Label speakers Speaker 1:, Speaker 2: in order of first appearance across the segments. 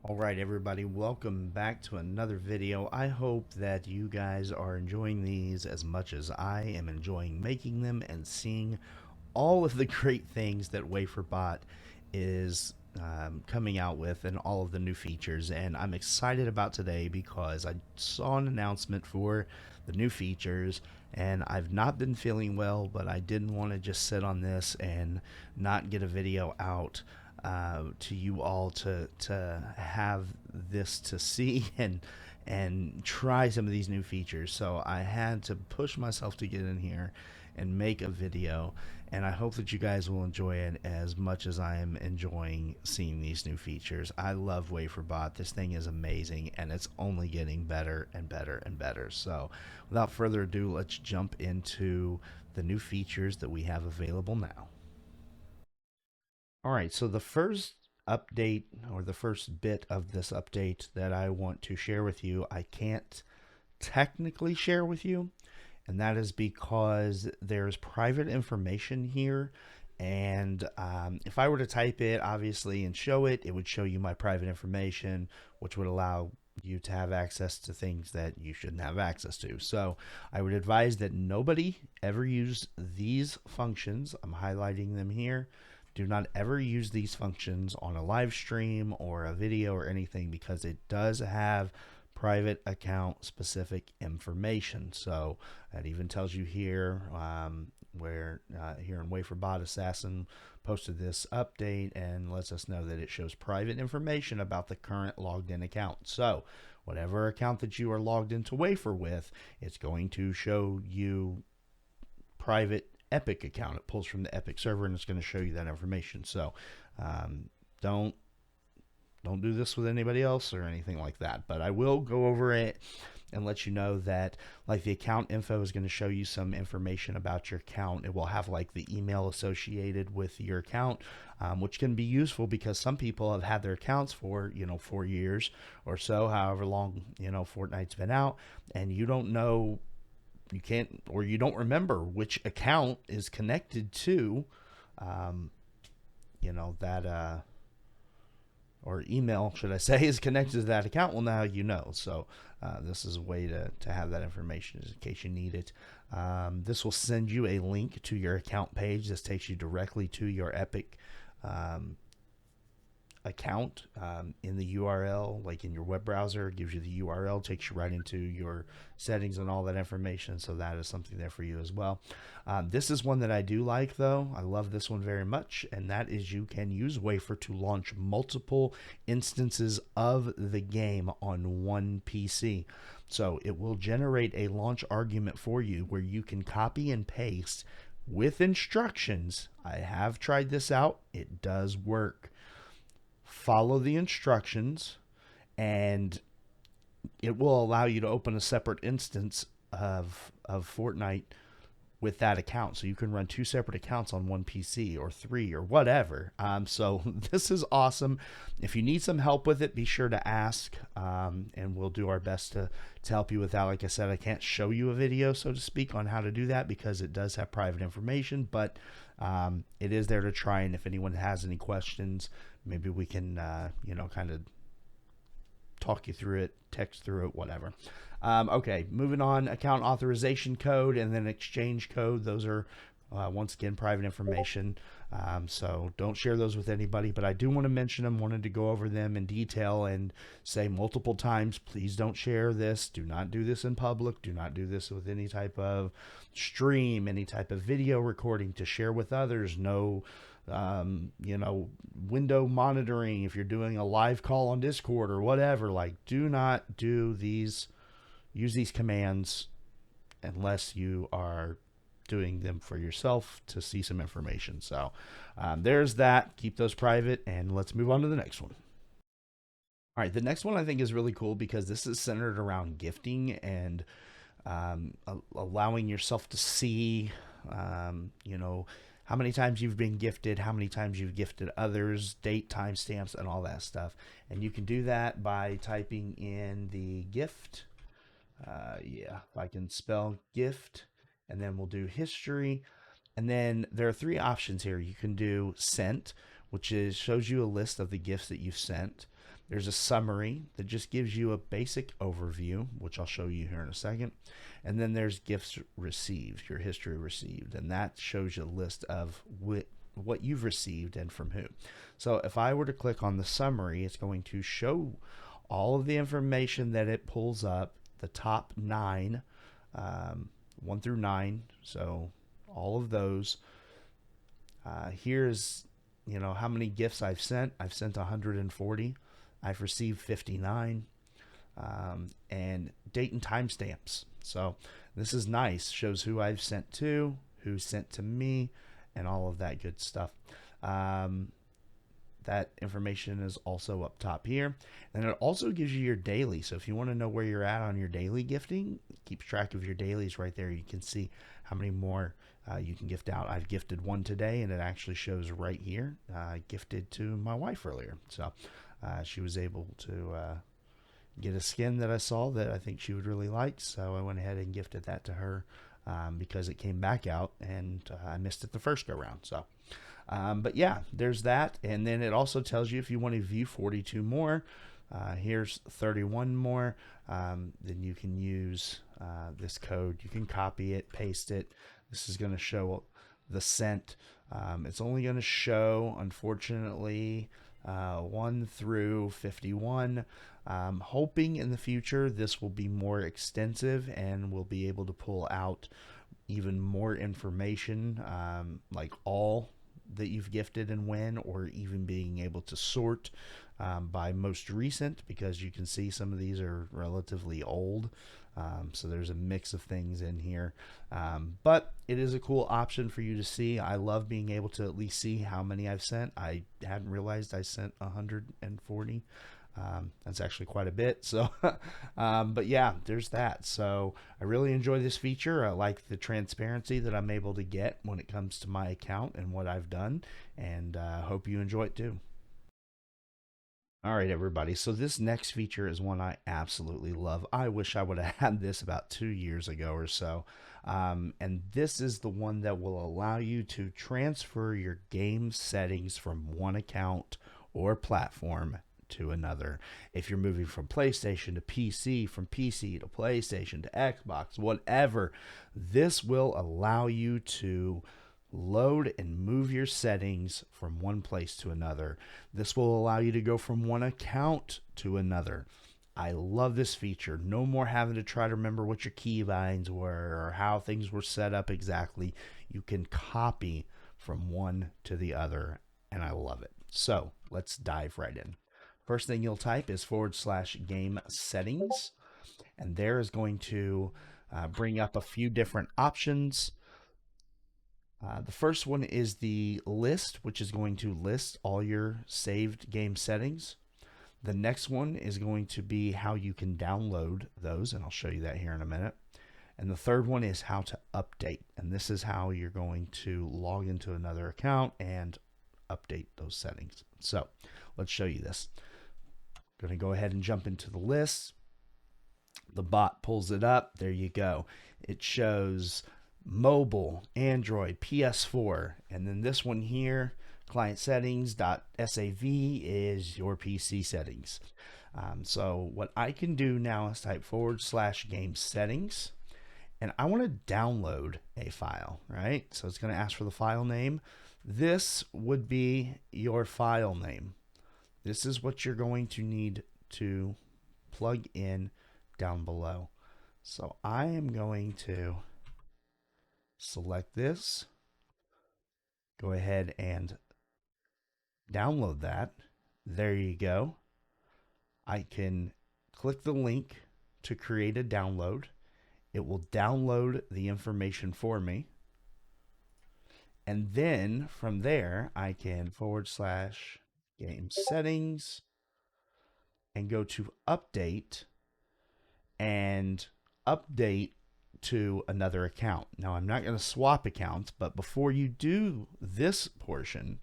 Speaker 1: All right, everybody, welcome back to another video. I hope that you guys are enjoying these as much as I am enjoying making them and seeing all of the great things that Wafer Bot is coming out with and all of the new features. And I'm excited about today because I saw an announcement for the new features, and I've not been feeling well, but I didn't want to just sit on this and not get a video out to you all to have this to see and try some of these new features. So I had to push myself to get in here and make a video, and I hope that you guys will enjoy it as much as I am enjoying seeing these new features. I love WaferBot. This thing is amazing, and it's only getting better and better and better. So without further ado, let's jump into the new features that we have available now. All right, so the first update or the first bit of this update that I want to share with you, I can't technically share with you, and that is because there's private information here. And if I were to type it, obviously, and show it, it would show you my private information, which would allow you to have access to things that you shouldn't have access to. So I would advise that nobody ever use these functions. I'm highlighting them here. Do not ever use these functions on a live stream or a video or anything, because it does have private account specific information. So that even tells you here where here in WaferBot Assassin posted this update and lets us know that it shows private information about the current logged in account. So whatever account that you are logged into Wafer with, it's going to show you private Epic account. It pulls from the Epic server and it's going to show you that information. So don't do this with anybody else or anything like that. But I will go over it and let you know that, like, the account info is going to show you some information about your account. It will have like the email associated with your account, which can be useful because some people have had their accounts for 4 years or so, however long Fortnite's been out, and you don't know, you can't, or you don't remember which account is connected to that or email, should I say, is connected to that account. Well, now you know. So this is a way to have that information in case you need it. This will send you a link to your account page. This takes you directly to your Epic account in the URL, like in your web browser. It gives you the URL, takes you right into your settings and all that information. So that is something there for you as well. This is one that I do like, though. I love this one very much, and that is you can use Wafer to launch multiple instances of the game on one PC. So it will generate a launch argument for you where you can copy and paste with instructions. I have tried this out. It does work. Follow the instructions, and it will allow you to open a separate instance of Fortnite with that account. So you can run two separate accounts on one PC or three or whatever. So this is awesome. If you need some help with it, be sure to ask, and we'll do our best to help you with that. Like I said, I can't show you a video, so to speak, on how to do that because it does have private information, but it is there to try. And if anyone has any questions, maybe we can, kind of talk you through it, text through it, whatever. Okay, moving on. Account authorization code and then exchange code. Those are, once again, private information. So don't share those with anybody, but I do want to mention them, wanted to go over them in detail and say multiple times, please don't share this. Do not do this in public. Do not do this with any type of stream, any type of video recording to share with others. No window monitoring if you're doing a live call on Discord or whatever. Like, do not do these, use these commands unless you are doing them for yourself to see some information. So there's that. Keep those private, and let's move on to the next one. All right, the next one I think is really cool because this is centered around gifting and allowing yourself to see, how many times you've been gifted, how many times you've gifted others, date, timestamps, and all that stuff. And you can do that by typing in the gift. If I can spell gift, and then we'll do history. And then there are three options here. You can do sent, which shows you a list of the gifts that you've sent. There's a summary that just gives you a basic overview, which I'll show you here in a second. And then there's gifts received, your history received, and that shows you a list of what you've received and from who. So if I were to click on the summary, it's going to show all of the information that it pulls up, the top 9, 1 through 9. So all of those. Here's, how many gifts I've sent. I've sent 140. I've received 59. And date and timestamps. So this is nice. Shows who I've sent to, who sent to me, and all of that good stuff. That information is also up top here. And it also gives you your daily. So if you want to know where you're at on your daily gifting, keeps track of your dailies right there. You can see how many more you can gift out. I've gifted one today, and it actually shows right here. I gifted to my wife earlier. So she was able to get a skin that I saw that I think she would really like. So I went ahead and gifted that to her because it came back out, and I missed it the first go round. So but yeah, there's that. And then it also tells you if you want to view 42 more, here's 31 more, then you can use this code. You can copy it, paste it. This is going to show the sent. It's only going to show, unfortunately, 1 through 51. Hoping in the future this will be more extensive and we'll be able to pull out even more information, like all that you've gifted and when, or even being able to sort by most recent, because you can see some of these are relatively old. So there's a mix of things in here, but it is a cool option for you to see. I love being able to at least see how many I've sent. I hadn't realized I sent 140. That's actually quite a bit. So, but yeah, there's that. So I really enjoy this feature. I like the transparency that I'm able to get when it comes to my account and what I've done, and hope you enjoy it too. All right, everybody. So this next feature is one I absolutely love. I wish I would have had this about 2 years ago or so. And this is the one that will allow you to transfer your game settings from one account or platform to another. If you're moving from PlayStation to PC, from PC to PlayStation to Xbox, whatever, this will allow you to load and move your settings from one place to another. This will allow you to go from one account to another. I love this feature. No more having to try to remember what your keybinds were or how things were set up exactly. You can copy from one to the other, and I love it. So let's dive right in. First thing you'll type is /game settings, and there is going to bring up a few different options. The first one is the list, which is going to list all your saved game settings. The next one is going to be how you can download those, and I'll show you that here in a minute. And the third one is how to update, and this is how you're going to log into another account and update those settings. So let's show you this. I'm going to go ahead and jump into the list. The bot pulls it up. There you go. It shows mobile, Android, PS4, and then this one here, client settings.sav, is your PC settings. So what I can do now is type /game settings, and I want to download a file, right? So it's going to ask for the file name. This would be your file name. This is what you're going to need to plug in down below. So I am going to select this, go ahead and download that. There you go. I can click the link to create a download. It will download the information for me. And then from there, I can /game settings and go to update and update to another account. Now, I'm not going to swap accounts, but before you do this portion,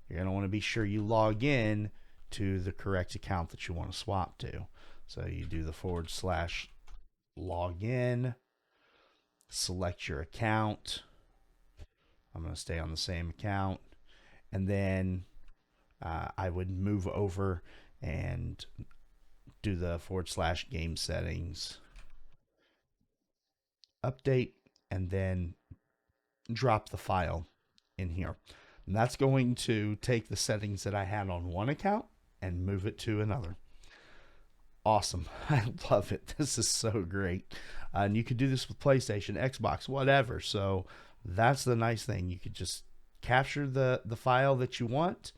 Speaker 1: you're going to want to be sure you log in to the correct account that you want to swap to. So you do the /login, select your account. I'm going to stay on the same account, and then I would move over and do the / game settings, update, and then drop the file in here. And that's going to take the settings that I had on one account and move it to another. Awesome. I love it. This is so great. And you could do this with PlayStation, Xbox, whatever. So that's the nice thing. You could just capture the file that you want,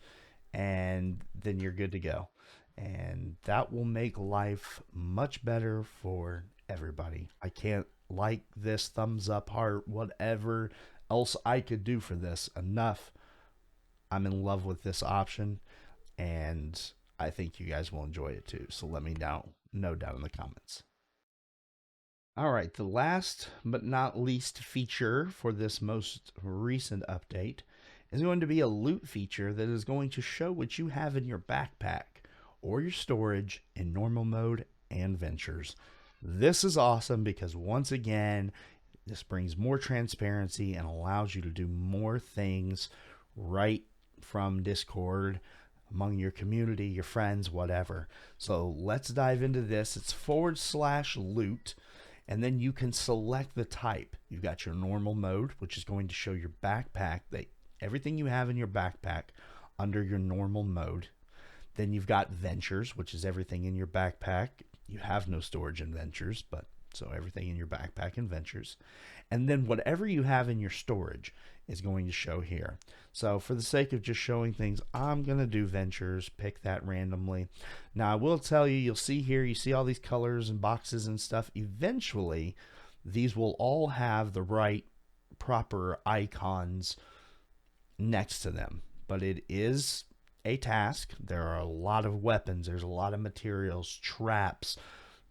Speaker 1: and then you're good to go. And that will make life much better for everybody. I can't like this, thumbs up, heart, whatever else I could do for this enough. I'm in love with this option, and I think you guys will enjoy it too. So let me know down in the comments. All right, the last but not least feature for this most recent update is going to be a loot feature that is going to show what you have in your backpack or your storage in normal mode and ventures. This is awesome because once again, this brings more transparency and allows you to do more things right from Discord, among your community, your friends, whatever. So let's dive into this. It's / loot, and then you can select the type. You've got your normal mode, which is going to show your backpack, that everything you have in your backpack under your normal mode. Then you've got ventures, which is everything in your backpack. You have no storage in ventures, but so everything in your backpack and ventures. And then whatever you have in your storage is going to show here. So for the sake of just showing things, I'm going to do ventures, pick that randomly. Now I will tell you, you'll see here, you see all these colors and boxes and stuff. Eventually, these will all have the right proper icons next to them. But it is a task. There are a lot of weapons. There's a lot of materials, traps,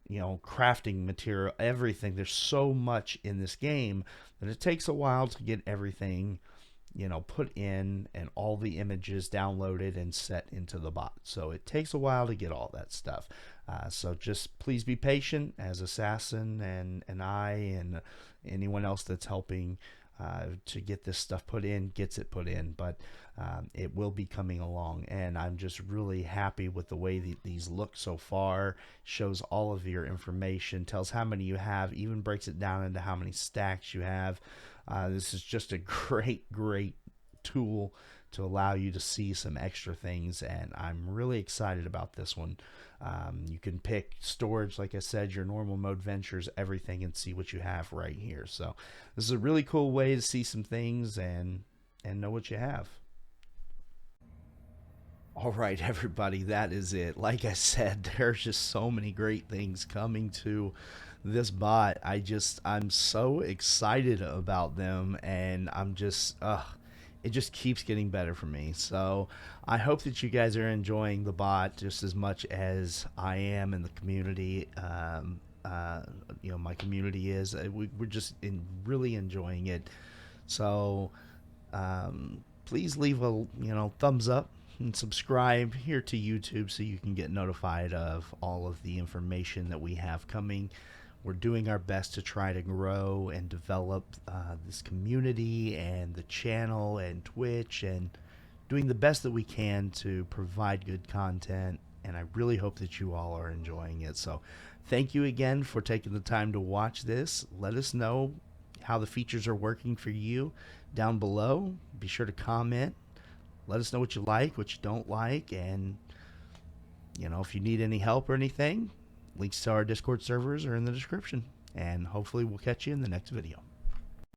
Speaker 1: crafting material, everything. There's so much in this game that it takes a while to get everything, put in and all the images downloaded and set into the bot. So it takes a while to get all that stuff. So just please be patient as Assassin and I and anyone else that's helping to get this stuff put in, gets it put in. But it will be coming along, and I'm just really happy with the way these look so far. Shows all of your information, tells how many you have, even breaks it down into how many stacks you have. This is just a great tool to allow you to see some extra things, and I'm really excited about this one. You can pick storage, like I said, your normal mode, ventures, everything, and see what you have right here. So this is a really cool way to see some things and know what you have. All right, everybody, that is it. Like I said, there's just so many great things coming to this bot. I'm so excited about them, and it just keeps getting better for me. So I hope that you guys are enjoying the bot just as much as I am, and the community. My community is. We're just really enjoying it. So please leave a thumbs up and subscribe here to YouTube so you can get notified of all of the information that we have coming. We're doing our best to try to grow and develop this community and the channel and Twitch, and doing the best that we can to provide good content. And I really hope that you all are enjoying it. So thank you again for taking the time to watch this. Let us know how the features are working for you down below. Be sure to comment. Let us know what you like, what you don't like, and if you need any help or anything, links to our Discord servers are in the description. And hopefully we'll catch you in the next video.